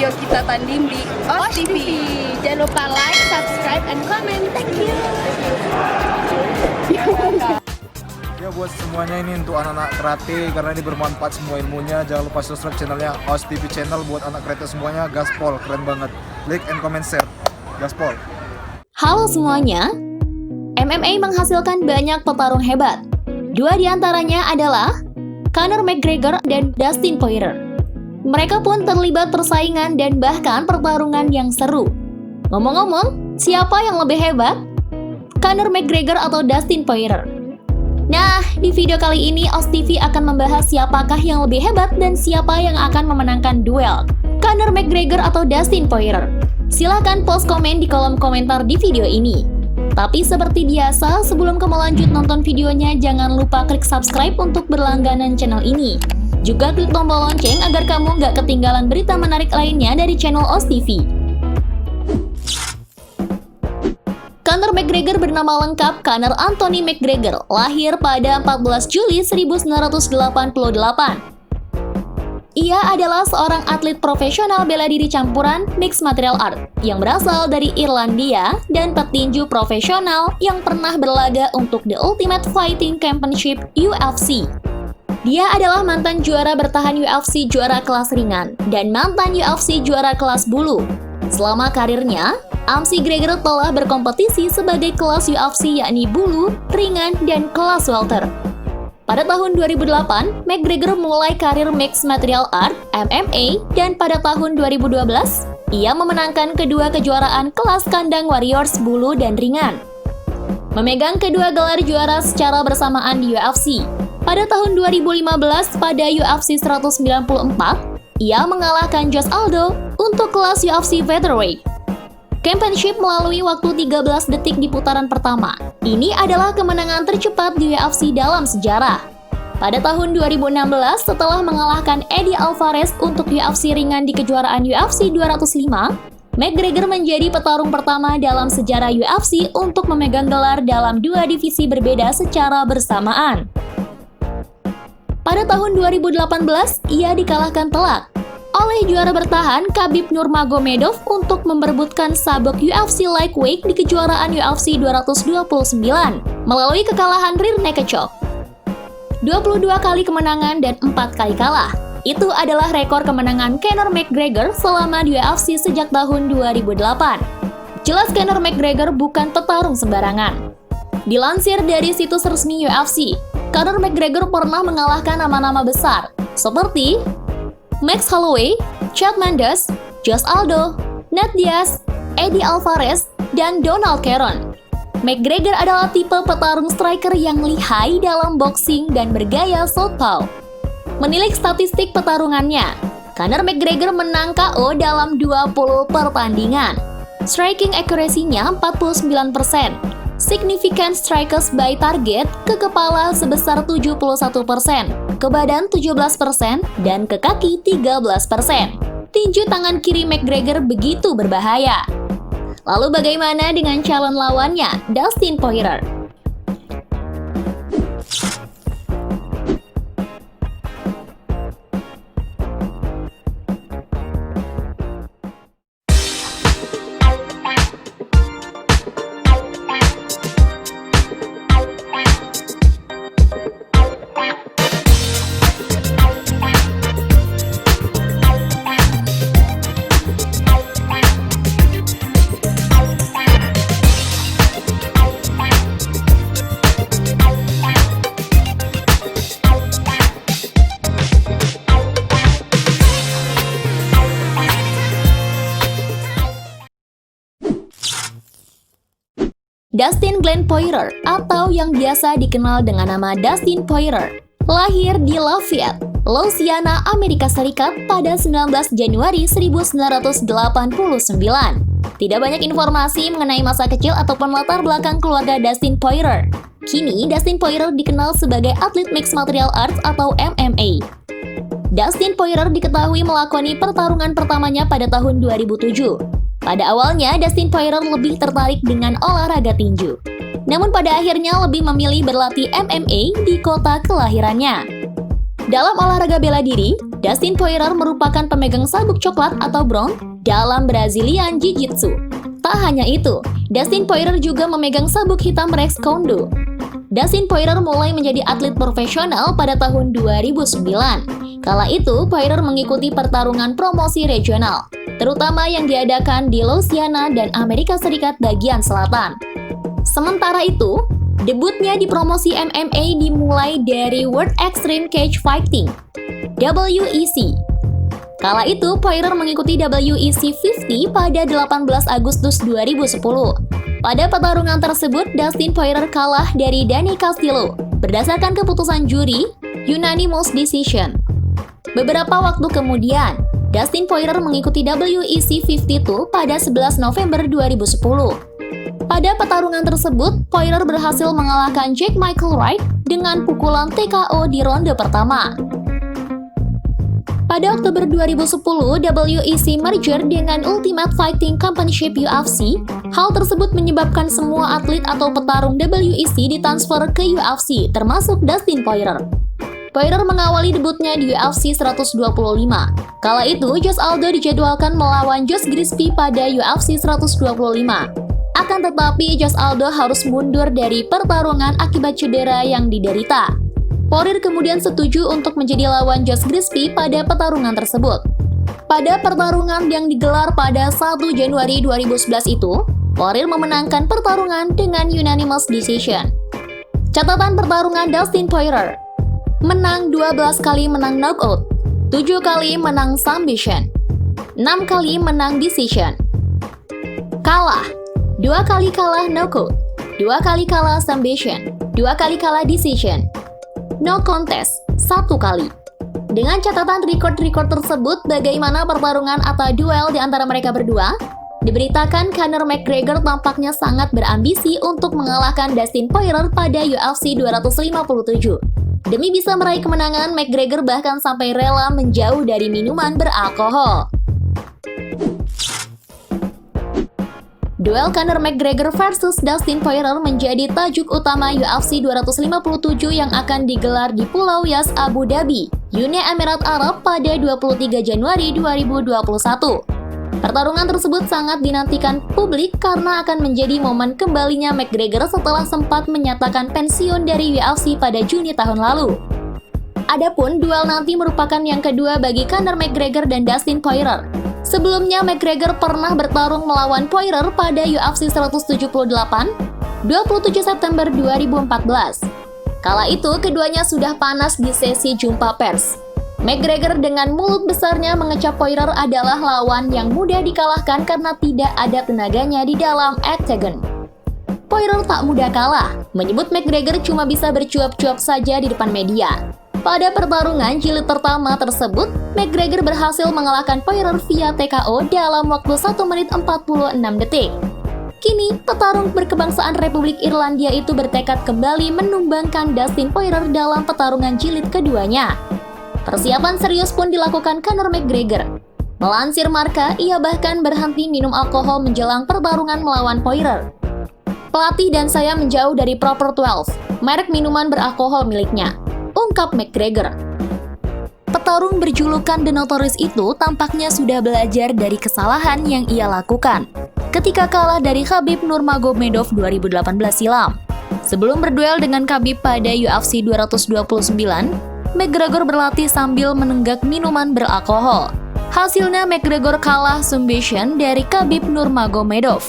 video kita tanding di OS TV. Jangan lupa like, subscribe, and comment. Thank you. Ya buat semuanya ini untuk anak-anak karate karena ini bermanfaat semua ilmunya. Jangan lupa subscribe channelnya OS TV channel buat anak karate semuanya. Gaspol keren banget. Like and comment share. Gaspol. Halo semuanya. MMA menghasilkan banyak petarung hebat. Dua di antaranya adalah Conor McGregor dan Dustin Poirier. Mereka pun terlibat persaingan dan bahkan pertarungan yang seru. Ngomong-ngomong, siapa yang lebih hebat? Conor McGregor atau Dustin Poirier? Nah, di video kali ini OS TV akan membahas siapakah yang lebih hebat dan siapa yang akan memenangkan duel Conor McGregor atau Dustin Poirier. Silahkan post komen di kolom komentar di video ini. Tapi seperti biasa, sebelum kamu lanjut nonton videonya, jangan lupa klik subscribe untuk berlangganan channel ini. Juga klik tombol lonceng agar kamu nggak ketinggalan berita menarik lainnya dari channel OS TV. Conor McGregor bernama lengkap Conor Anthony McGregor, lahir pada 14 Juli 1988. Ia adalah seorang atlet profesional bela diri campuran mixed martial art yang berasal dari Irlandia dan petinju profesional yang pernah berlaga untuk The Ultimate Fighting Championship UFC. Dia adalah mantan juara bertahan UFC juara kelas ringan dan mantan UFC juara kelas bulu. Selama karirnya, McGregor telah berkompetisi sebagai kelas UFC yakni bulu, ringan, dan kelas welter. Pada tahun 2008, McGregor mulai karir mixed martial art (MMA) dan pada tahun 2012, ia memenangkan kedua kejuaraan kelas kandang Warriors bulu dan ringan. Memegang kedua gelar juara secara bersamaan di UFC. Pada tahun 2015 pada UFC 194, ia mengalahkan Jose Aldo untuk kelas UFC Featherweight Championship melalui waktu 13 detik di putaran pertama. Ini adalah kemenangan tercepat di UFC dalam sejarah. Pada tahun 2016, setelah mengalahkan Eddie Alvarez untuk UFC ringan di kejuaraan UFC 205, McGregor menjadi petarung pertama dalam sejarah UFC untuk memegang gelar dalam dua divisi berbeda secara bersamaan. Pada tahun 2018, ia dikalahkan telak oleh juara bertahan Khabib Nurmagomedov untuk memperebutkan sabuk UFC Lightweight di kejuaraan UFC 229 melalui kekalahan rear naked choke. 22 kali kemenangan dan 4 kali kalah. Itu adalah rekor kemenangan Conor McGregor selama di UFC sejak tahun 2008. Jelas Conor McGregor bukan petarung sembarangan. Dilansir dari situs resmi UFC, Conor McGregor pernah mengalahkan nama-nama besar seperti Max Holloway, Chad Mendes, Jose Aldo, Nate Diaz, Eddie Alvarez, dan Donald Cerrone. McGregor adalah tipe petarung striker yang lihai dalam boxing dan bergaya southpaw. Menilik statistik pertarungannya, Conor McGregor menang KO dalam 20 pertandingan. Striking accuracy-nya 49%. Significant strikes by target ke kepala sebesar 71%, ke badan 17%, dan ke kaki 13%. Tinju tangan kiri McGregor begitu berbahaya. Lalu bagaimana dengan calon lawannya, Dustin Poirier? Dustin Glenn Poirier atau yang biasa dikenal dengan nama Dustin Poirier lahir di Lafayette, Louisiana, Amerika Serikat pada 19 Januari 1989. Tidak banyak informasi mengenai masa kecil ataupun latar belakang keluarga Dustin Poirier. Kini, Dustin Poirier dikenal sebagai atlet mixed martial arts atau MMA. Dustin Poirier diketahui melakoni pertarungan pertamanya pada tahun 2007. Pada awalnya, Dustin Poirier lebih tertarik dengan olahraga tinju. Namun pada akhirnya lebih memilih berlatih MMA di kota kelahirannya. Dalam olahraga bela diri, Dustin Poirier merupakan pemegang sabuk coklat atau bronze dalam Brazilian Jiu-Jitsu. Tak hanya itu, Dustin Poirier juga memegang sabuk hitam Rex Kondo. Dustin Poirier mulai menjadi atlet profesional pada tahun 2009. Kala itu, Poirier mengikuti pertarungan promosi regional, terutama yang diadakan di Louisiana dan Amerika Serikat bagian selatan. Sementara itu, debutnya di promosi MMA dimulai dari World Extreme Cage Fighting, WEC. Kala itu, Poirier mengikuti WEC 50 pada 18 Agustus 2010. Pada pertarungan tersebut, Dustin Poirier kalah dari Danny Castillo berdasarkan keputusan juri unanimous decision. Beberapa waktu kemudian, Dustin Poirier mengikuti WEC 52 pada 11 November 2010. Pada pertarungan tersebut, Poirier berhasil mengalahkan Jack Michael Wright dengan pukulan TKO di ronde pertama. Pada Oktober 2010, WEC merger dengan Ultimate Fighting Championship UFC. Hal tersebut menyebabkan semua atlet atau petarung WEC ditransfer ke UFC, termasuk Dustin Poirier. Poirier mengawali debutnya di UFC 125. Kala itu, Jose Aldo dijadwalkan melawan Josh Grispi pada UFC 125. Akan tetapi, Jose Aldo harus mundur dari pertarungan akibat cedera yang diderita. Poirier kemudian setuju untuk menjadi lawan Josh Grispi pada pertarungan tersebut. Pada pertarungan yang digelar pada 1 Januari 2011 itu, Poirier memenangkan pertarungan dengan unanimous decision. Catatan pertarungan Dustin Poirier: menang 12 kali menang knockout, 7 kali menang submission, 6 kali menang decision. Kalah 2 kali kalah knockout, 2 kali kalah submission, 2 kali kalah decision. No contest 1 kali. Dengan catatan record-record tersebut, bagaimana pertarungan atau duel di antara mereka berdua? Diberitakan Conor McGregor tampaknya sangat berambisi untuk mengalahkan Dustin Poirier pada UFC 257. Demi bisa meraih kemenangan, McGregor bahkan sampai rela menjauh dari minuman beralkohol. Duel Conor McGregor versus Dustin Poirier menjadi tajuk utama UFC 257 yang akan digelar di Pulau Yas, Abu Dhabi, Uni Emirat Arab pada 23 Januari 2021. Pertarungan tersebut sangat dinantikan publik karena akan menjadi momen kembalinya McGregor setelah sempat menyatakan pensiun dari UFC pada Juni tahun lalu. Adapun duel nanti merupakan yang kedua bagi Conor McGregor dan Dustin Poirier. Sebelumnya, McGregor pernah bertarung melawan Poirier pada UFC 178, 27 September 2014. Kala itu, keduanya sudah panas di sesi jumpa pers. McGregor dengan mulut besarnya mengecap Poirier adalah lawan yang mudah dikalahkan karena tidak ada tenaganya di dalam octagon. Poirier tak mudah kalah, menyebut McGregor cuma bisa bercuap-cuap saja di depan media. Pada pertarungan jilid pertama tersebut, McGregor berhasil mengalahkan Poirier via TKO dalam waktu 1 menit 46 detik. Kini, petarung berkebangsaan Republik Irlandia itu bertekad kembali menumbangkan Dustin Poirier dalam pertarungan jilid keduanya. Persiapan serius pun dilakukan Conor McGregor. Melansir Marca, ia bahkan berhenti minum alkohol menjelang pertarungan melawan Poirier. Pelatih dan saya menjauh dari Proper 12, merek minuman beralkohol miliknya, ungkap McGregor. Petarung berjulukan The Notorious itu tampaknya sudah belajar dari kesalahan yang ia lakukan ketika kalah dari Khabib Nurmagomedov 2018 silam. Sebelum berduel dengan Khabib pada UFC 229, McGregor berlatih sambil menenggak minuman beralkohol. Hasilnya McGregor kalah submission dari Khabib Nurmagomedov.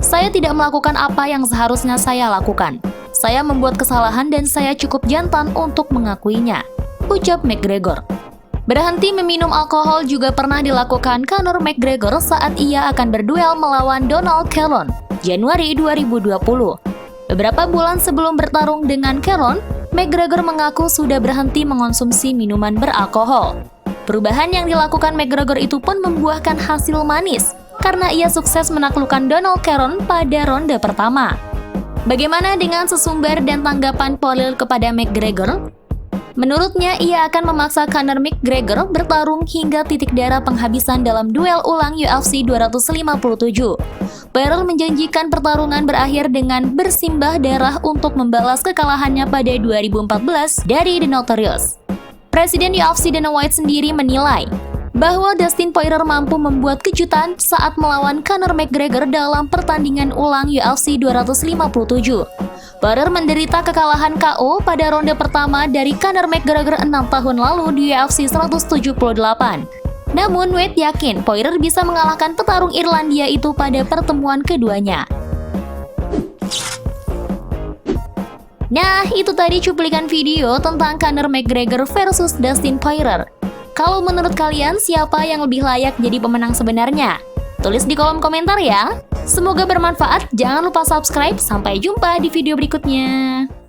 Saya tidak melakukan apa yang seharusnya saya lakukan. Saya membuat kesalahan dan saya cukup jantan untuk mengakuinya, ucap McGregor. Berhenti meminum alkohol juga pernah dilakukan Conor McGregor saat ia akan berduel melawan Donald Cerrone, Januari 2020. Beberapa bulan sebelum bertarung dengan Cerrone, McGregor mengaku sudah berhenti mengonsumsi minuman beralkohol. Perubahan yang dilakukan McGregor itu pun membuahkan hasil manis, karena ia sukses menaklukkan Donald Cerrone pada ronde pertama. Bagaimana dengan sesumber dan tanggapan Poirier kepada McGregor? Menurutnya, ia akan memaksa Conor McGregor bertarung hingga titik darah penghabisan dalam duel ulang UFC 257. Poirier menjanjikan pertarungan berakhir dengan bersimbah darah untuk membalas kekalahannya pada 2014 dari The Notorious. Presiden UFC Dana White sendiri menilai bahwa Dustin Poirier mampu membuat kejutan saat melawan Conor McGregor dalam pertandingan ulang UFC 257. Poirier menderita kekalahan KO pada ronde pertama dari Conor McGregor 6 tahun lalu di UFC 178. Namun White yakin Poirier bisa mengalahkan petarung Irlandia itu pada pertemuan keduanya. Nah, itu tadi cuplikan video tentang Conor McGregor versus Dustin Poirier. Kalau menurut kalian, siapa yang lebih layak jadi pemenang sebenarnya? Tulis di kolom komentar ya. Semoga bermanfaat, jangan lupa subscribe. Sampai jumpa di video berikutnya.